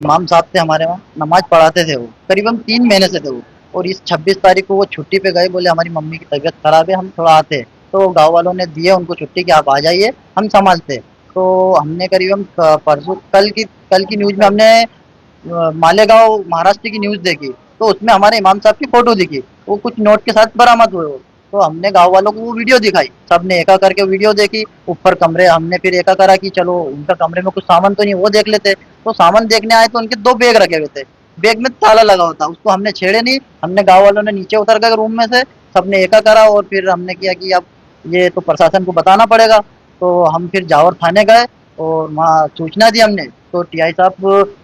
इमाम साहब थे हमारे वहाँ, नमाज पढ़ाते थे वो, करीबन 3 महीने से थे वो। और इस 26 तारीख को वो छुट्टी पे गए, बोले हमारी मम्मी की तबीयत खराब है, हम थोड़ा आते हैं। तो गांव वालों ने दिए उनको छुट्टी कि आप आ जाइए, हम संभालते हैं। तो हमने करीबन परसों कल की न्यूज में हमने मालेगांव महाराष्ट्र की न्यूज देखी, तो उसमें हमारे इमाम साहब की फोटो दिखी, वो कुछ नोट के साथ बरामद हुए वो। तो हमने गांव वालों को वो वीडियो दिखाई, सबने एका करके वीडियो देखी। ऊपर कमरे हमने फिर एका करा कि चलो उनका कमरे में कुछ सामान तो नहीं, वो देख लेते। तो सामान देखने आए तो उनके 2 बैग रखे हुए थे, बैग में ताला लगा होता, उसको हमने छेड़े नहीं। हमने गांव वालों ने नीचे उतर गए रूम में से, सबने एका करा और फिर हमने किया कि अब ये तो प्रशासन को बताना पड़ेगा। तो हम फिर जावर थाने गए और वहाँ सूचना दी हमने। तो टीआई साहब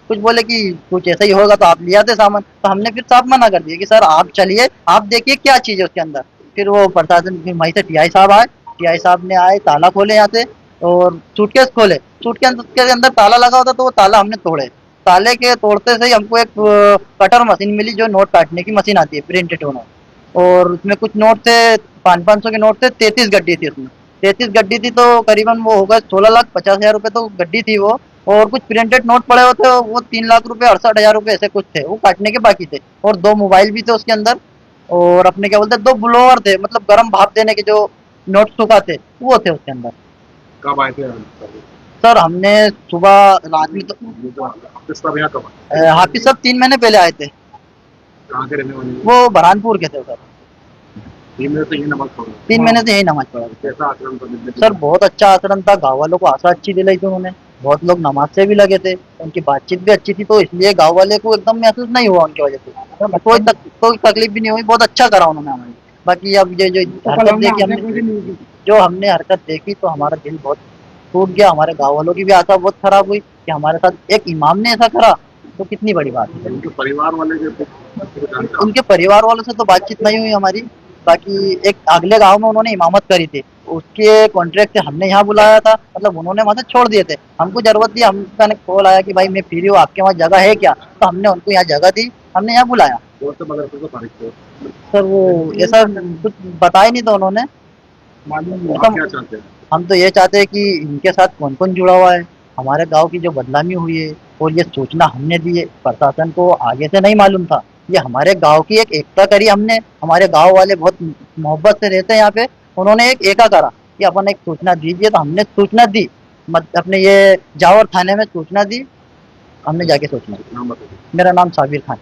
कुछ बोले कि कुछ ऐसा ही होगा तो आप ले आते सामान। तो हमने फिर साफ मना कर दिया कि सर आप चलिए, आप देखिए क्या चीज़ है उसके अंदर। फिर वो प्रशासन फिर वहीं से टीआई साहब आए, टीआई साहब ने आए, ताला खोले यहाँ से और सूटकेस खोले। सूटकेस के अंदर ताला लगा होता, तो वो ताला हमने तोड़े। ताले के तोड़ते से ही हमको एक कटर मशीन मिली, जो नोट काटने की मशीन आती है, प्रिंटेड नोट। और उसमें कुछ नोट थे, 500-500 के नोट थे, 33 गड्डी थी उसमें। 33 गड्डी थी, तो करीबन वो होगा 16,50,000 रुपये तो गड्डी थी वो। और कुछ प्रिंटेड नोट पड़े होते, वो 3 लाख रुपए, 68 हजार रुपये ऐसे कुछ थे, वो काटने के बाकी थे। और 2 मोबाइल भी थे उसके अंदर। और अपने क्या बोलते हैं, 2 ब्लोअर थे, मतलब गर्म भाप देने के जो नोट सुखाते, वो थे उसके अंदर। कब आए थे? सर हमने सुबह, रात में तो हाफिज साहब यहाँ कब आए? हाफिज साहब 3 महीने पहले आए थे। कहाँ के रहने वाले हैं? वो बरहानपुर के थे सर। 3 महीने से ये नमाज पढ़ रहे 3 महीने से यही नमाज पढ़ा हैं। थे। कैसा आचरण था जिंदगी सर का? बहुत अच्छा आचरण था, गाँव वालों को आशा अच्छी दिलाई थी उन्होंने। बहुत लोग नमाज से भी लगे थे, उनकी बातचीत भी अच्छी थी, तो इसलिए गाँव वाले को एकदम महसूस नहीं हुआ उनकी वजह से। कोई तकलीफ भी नहीं हुई, बहुत अच्छा करा उन्होंने हमारी। बाकी अब ये जो हरकत देखी हमने, जो हमने हरकत देखी, तो हमारा दिल बहुत टूट गया। हमारे गाँव वालों की भी आशा बहुत खराब हुई कि हमारे साथ एक इमाम ने ऐसा करा, तो कितनी बड़ी बात है। उनके परिवार वाले जो थे, जानते उनके परिवार वालों से तो बातचीत नहीं हुई हमारी। बाकी एक अगले गांव में उन्होंने इमामत करी थी, उसके कॉन्ट्रैक्ट से हमने यहाँ बुलाया था, मतलब उन्होंने वहां से छोड़ दिए थे। हमको जरूरत थी, हमका कॉल आया कि भाई मैं फ्री हूँ, आपके वहाँ जगह है क्या? तो हमने उनको यहाँ जगह दी, हमने यहाँ बुलाया। कौन से मदरसे को तारीख थे? सर वो ऐसा कुछ बताया नहीं था उन्होंने। आप क्या चाहते हैं? हम तो ये चाहते हैं कि इनके साथ कौन कौन जुड़ा हुआ है, हमारे गांव की जो बदनामी हुई है, और ये सूचना हमने दी है, प्रशासन को आगे से नहीं मालूम था। ये हमारे गांव की एक एकता करी हमने, हमारे गांव वाले बहुत मोहब्बत से रहते हैं यहाँ पे। उन्होंने एक एका करा कि अपन एक सूचना दीजिए, तो हमने सूचना दी। अपने ये जावर थाने में सूचना दी, हमने जाके सूचना दी। नाम बताइए। मेरा नाम साबिर खान।